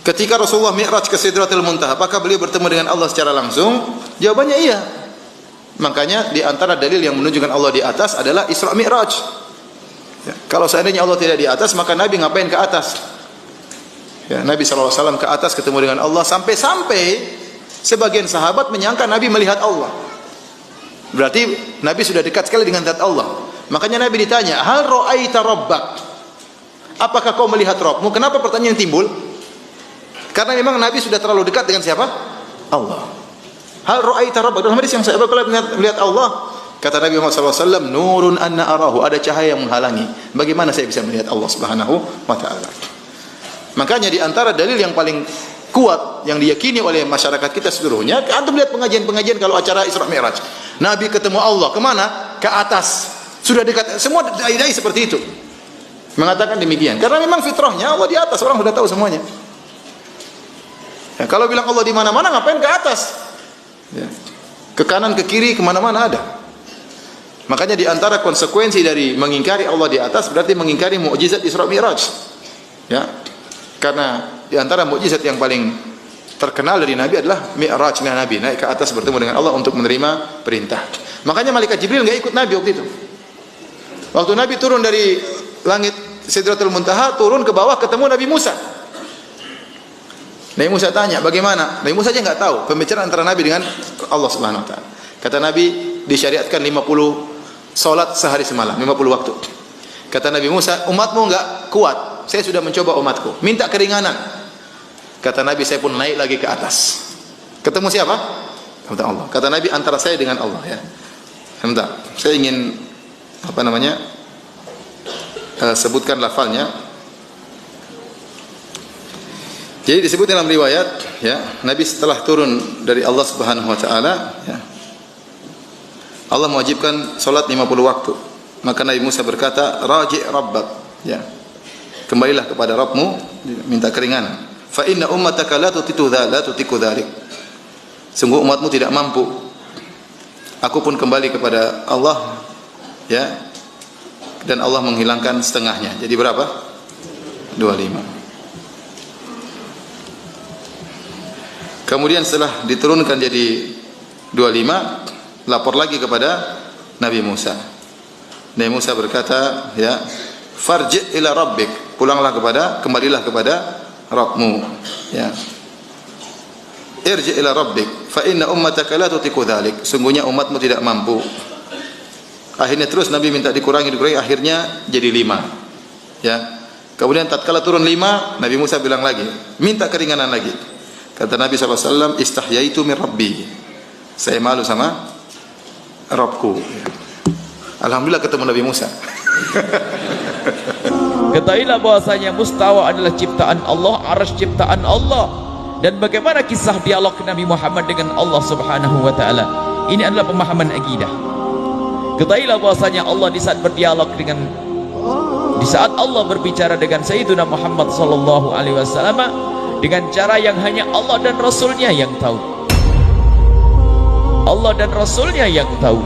Ketika Rasulullah Mi'raj ke Sidratul Muntaha, apakah beliau bertemu dengan Allah secara langsung? Jawabannya iya. Makanya di antara dalil yang menunjukkan Allah di atas adalah Isra Mi'raj. Ya, kalau seandainya Allah tidak di atas, maka Nabi ngapain ke atas? Ya, Nabi SAW ke atas ketemu dengan Allah, sampai-sampai sebagian sahabat menyangka Nabi melihat Allah. Berarti Nabi sudah dekat sekali dengan zat Allah. Makanya Nabi ditanya, hal ra'aita rabbak? Apakah kau melihat Rabbmu? Kenapa pertanyaan timbul? Karena memang Nabi sudah terlalu dekat dengan siapa? Allah. Hal ra'aita rabbak? Dalam hadis yang saya melihat Allah, kata Nabi Muhammad SAW, nurun anna arahu, ada cahaya yang menghalangi. Bagaimana saya bisa melihat Allah Subhanahu wa ta'ala? Makanya di antara dalil yang paling kuat yang diyakini oleh masyarakat kita seluruhnya, antum lihat pengajian-pengajian kalau acara Isra Mi'raj. Nabi ketemu Allah, kemana? Ke atas. Sudah dekat. Semua dai-dai seperti itu mengatakan demikian. Karena memang fitrahnya Allah di atas, orang sudah tahu semuanya. Ya, kalau bilang Allah di mana-mana, ngapain ke atas? Ya. Ke kanan, ke kiri, kemana-mana ada. Makanya di antara konsekuensi dari mengingkari Allah di atas berarti mengingkari mukjizat Isra Mi'raj. Ya. Karena di antara mukjizat yang paling terkenal dari Nabi adalah Mi'rajnya Nabi, naik ke atas bertemu dengan Allah untuk menerima perintah. Makanya malaikat Jibril enggak ikut Nabi waktu itu. Waktu Nabi turun dari langit Sidratul Muntaha, turun ke bawah ketemu Nabi Musa. Nabi Musa tanya, bagaimana? Nabi Musa aja enggak tahu pembicaraan antara Nabi dengan Allah Subhanahu wa taala. Kata Nabi, disyariatkan 50 salat sehari semalam, 50 waktu. Kata Nabi Musa, umatmu enggak kuat. Saya sudah mencoba umatku, minta keringanan. Kata Nabi, saya pun naik lagi ke atas. Ketemu siapa? Kata Allah. Kata Nabi, antara saya dengan Allah, ya. Sebentar, saya ingin sebutkan lafalnya. Jadi disebut dalam riwayat, ya, Nabi setelah turun dari Allah Subhanahu wa taala, ya, Allah mewajibkan salat 50 waktu. Maka Nabi Musa berkata, raji' rabbak, ya. Kembalilah kepada Rabbmu, minta keringanan. Fa inna ummataka la tutiku dzalik. Sungguh umatmu tidak mampu. Aku pun kembali kepada Allah, ya. Dan Allah menghilangkan setengahnya. Jadi berapa? 25. Kemudian setelah diturunkan jadi 25, lapor lagi kepada Nabi Musa. Nabi Musa berkata, ya, farji' ila rabbik, kembalilah kepada Rabbmu, ya. Irji' ila rabbik fa inna ummataka la tutiku dzalik, sungguhnya umatmu tidak mampu. Akhirnya terus Nabi minta dikurangi, akhirnya jadi 5, ya. Kemudian tatkala turun 5, Nabi Musa bilang lagi, minta keringanan lagi. Kata Nabi SAW, istahyaitu min rabbi, saya malu sama Rabbku, ya. Alhamdulillah ketemu Nabi Musa. Ketahuilah bahwasanya mustawa adalah ciptaan Allah, arsy ciptaan Allah. Dan bagaimana kisah dialog Nabi Muhammad dengan Allah Subhanahu wa taala? Ini adalah pemahaman akidah. Ketahuilah bahwasanya Allah di saat Allah berbicara dengan Sayyidina Muhammad sallallahu alaihi wasallam dengan cara yang hanya Allah dan Rasulnya yang tahu. Allah dan Rasulnya yang tahu.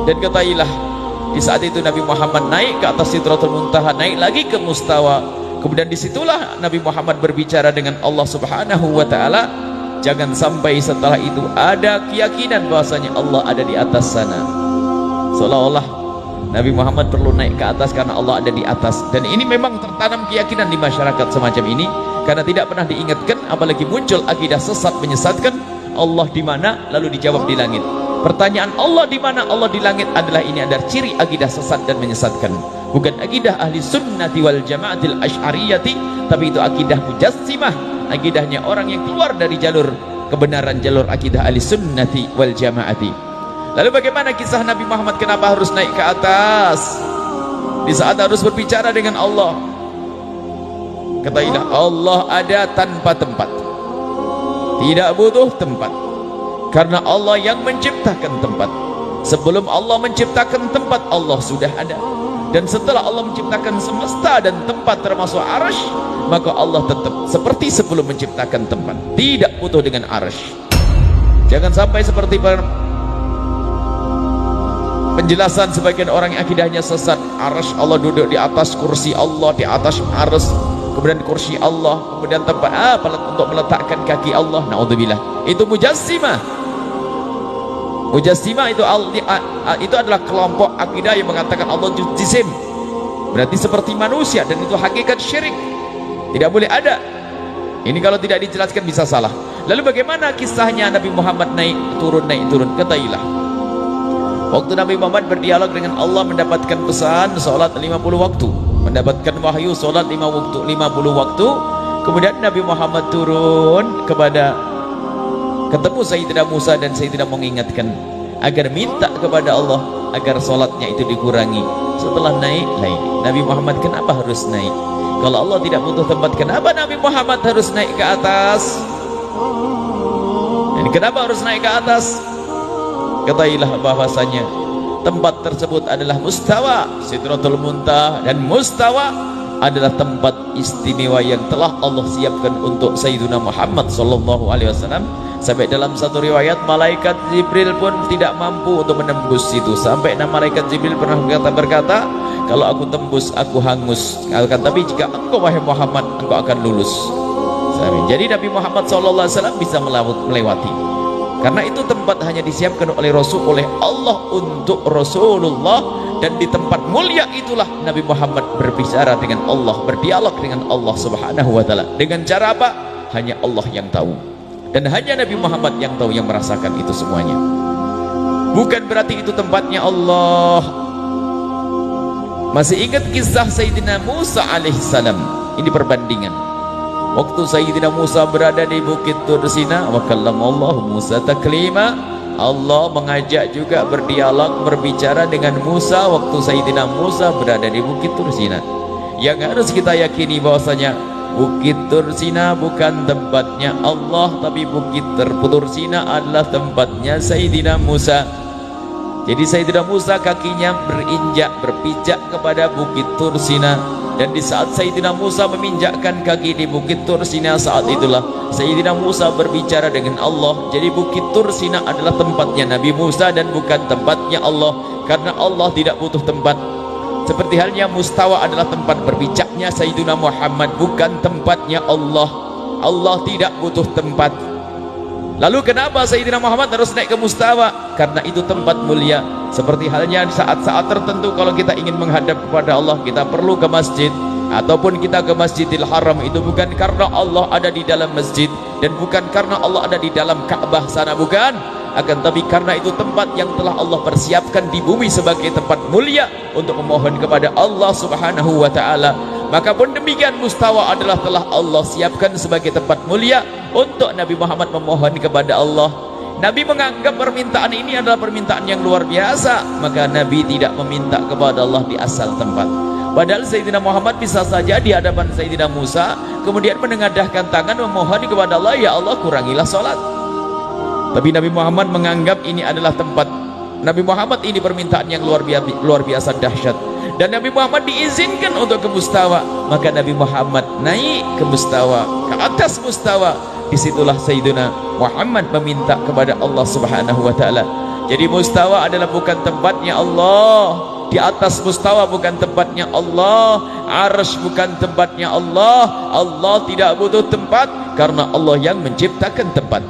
Dan ketahuilah di saat itu Nabi Muhammad naik ke atas Sidratul Muntaha, naik lagi ke mustawa. Kemudian disitulah Nabi Muhammad berbicara dengan Allah Subhanahu wa ta'ala. Jangan sampai setelah itu ada keyakinan bahwasanya Allah ada di atas sana, seolah-olah Nabi Muhammad perlu naik ke atas karena Allah ada di atas. Dan ini memang tertanam keyakinan di masyarakat semacam ini, karena tidak pernah diingatkan, apalagi muncul akidah sesat menyesatkan. Allah di mana? Lalu dijawab di langit. Pertanyaan Allah di mana, Allah di langit adalah ini adalah ciri akidah sesat dan menyesatkan. Bukan akidah ahli sunnati wal jamaatil asy'ariyati, tapi itu akidah mujassimah, akidahnya orang yang keluar dari jalur kebenaran, jalur akidah ahli sunnati wal jamaati. Lalu bagaimana kisah Nabi Muhammad, kenapa harus naik ke atas di saat harus berbicara dengan Allah? Ketahuilah Allah ada tanpa tempat, tidak butuh tempat. Karena Allah yang menciptakan tempat. Sebelum Allah menciptakan tempat, Allah sudah ada. Dan setelah Allah menciptakan semesta dan tempat termasuk arsy, maka Allah tetap seperti sebelum menciptakan tempat, tidak butuh dengan arsy. Jangan sampai seperti penjelasan sebagian orang yang akidahnya sesat. Arsy, Allah duduk di atas kursi Allah, di atas arsy. kemudian kursi Allah, kemudian tempat untuk meletakkan kaki Allah. Naudzubillah, itu mujassimah. Mujassimah itu adalah kelompok akidah yang mengatakan Allah jisim, berarti seperti manusia, dan itu hakikat syirik, tidak boleh ada. Ini kalau tidak dijelaskan bisa salah. Lalu bagaimana kisahnya Nabi Muhammad naik turun? Katailah, waktu Nabi Muhammad berdialog dengan Allah, mendapatkan pesan salat 50 waktu, mendapatkan wahyu salat 50 waktu. Kemudian Nabi Muhammad turun ketemu Sayyidina Musa, dan Sayyidina mengingatkan agar minta kepada Allah agar salatnya itu dikurangi. Setelah naik lagi, Nabi Muhammad kenapa harus naik? Kalau Allah tidak butuh tempat, kenapa Nabi Muhammad harus naik ke atas? Dan kenapa harus naik ke atas? Katailah bahwasanya tempat tersebut adalah mustawa Sidratul Muntaha, dan mustawa adalah tempat istimewa yang telah Allah siapkan untuk Sayyidina Muhammad sallallahu alaihi wasallam. Sampai dalam satu riwayat, malaikat Jibril pun tidak mampu untuk menembus situ. Sampai malaikat Jibril pernah berkata, kalau aku tembus aku hangus, akan tapi jika engkau wahai Muhammad, engkau akan lulus. Jadi Nabi Muhammad SAW bisa melewati, karena itu tempat hanya disiapkan oleh Allah untuk Rasulullah. Dan di tempat mulia itulah Nabi Muhammad berbicara dengan Allah, berdialog dengan Allah Subhanahu wa ta'ala. Dengan cara apa? Hanya Allah yang tahu, dan hanya Nabi Muhammad yang tahu, yang merasakan itu semuanya. Bukan berarti itu tempatnya Allah. Masih ingat kisah Sayyidina Musa alaihissalam? Ini perbandingan. Waktu Sayyidina Musa berada di Bukit Tur Sina, wa kallamallahu Musa taklima. Allah mengajak juga berdialog, berbicara dengan Musa waktu Sayyidina Musa berada di Bukit Tur Sina. Yang harus kita yakini bahwasanya Bukit Tur Sina bukan tempatnya Allah, tapi Bukit Tur Sina adalah tempatnya Sayyidina Musa. Jadi Sayyidina Musa kakinya berpijak kepada Bukit Tur Sina. Dan di saat Sayyidina Musa meminjakkan kaki di Bukit Tur Sina, saat itulah Sayyidina Musa berbicara dengan Allah. Jadi Bukit Tur Sina adalah tempatnya Nabi Musa dan bukan tempatnya Allah, karena Allah tidak butuh tempat. Seperti halnya mustawa adalah tempat berbijaknya Sayyidina Muhammad, bukan tempatnya Allah. Allah tidak butuh tempat. Lalu kenapa Sayyidina Muhammad harus naik ke mustawa? Karena itu tempat mulia. Seperti halnya saat-saat tertentu kalau kita ingin menghadap kepada Allah, kita perlu ke masjid, ataupun kita ke Masjidil Haram. Itu bukan karena Allah ada di dalam masjid, dan bukan karena Allah ada di dalam Ka'bah sana, bukan, akan tapi karena itu tempat yang telah Allah persiapkan di bumi sebagai tempat mulia untuk memohon kepada Allah Subhanahu wa ta'ala. Maka pun demikian, mustawa adalah telah Allah siapkan sebagai tempat mulia untuk Nabi Muhammad memohon kepada Allah. Nabi menganggap permintaan ini adalah permintaan yang luar biasa, maka Nabi tidak meminta kepada Allah di asal tempat. Padahal Sayyidina Muhammad bisa saja di hadapan Sayyidina Musa kemudian menengadahkan tangan memohon kepada Allah, ya Allah kurangilah salat. Tapi Nabi Muhammad menganggap ini adalah tempat. Nabi Muhammad ini permintaan yang luar biasa dahsyat, dan Nabi Muhammad diizinkan untuk ke mustawa. Maka Nabi Muhammad naik ke mustawa, ke atas mustawa. Disitulah Sayyidina Muhammad meminta kepada Allah Subhanahu wa ta'ala. Jadi mustawa adalah bukan tempatnya Allah. Di atas mustawa bukan tempatnya Allah. Arsy bukan tempatnya Allah. Allah tidak butuh tempat, karena Allah yang menciptakan tempat.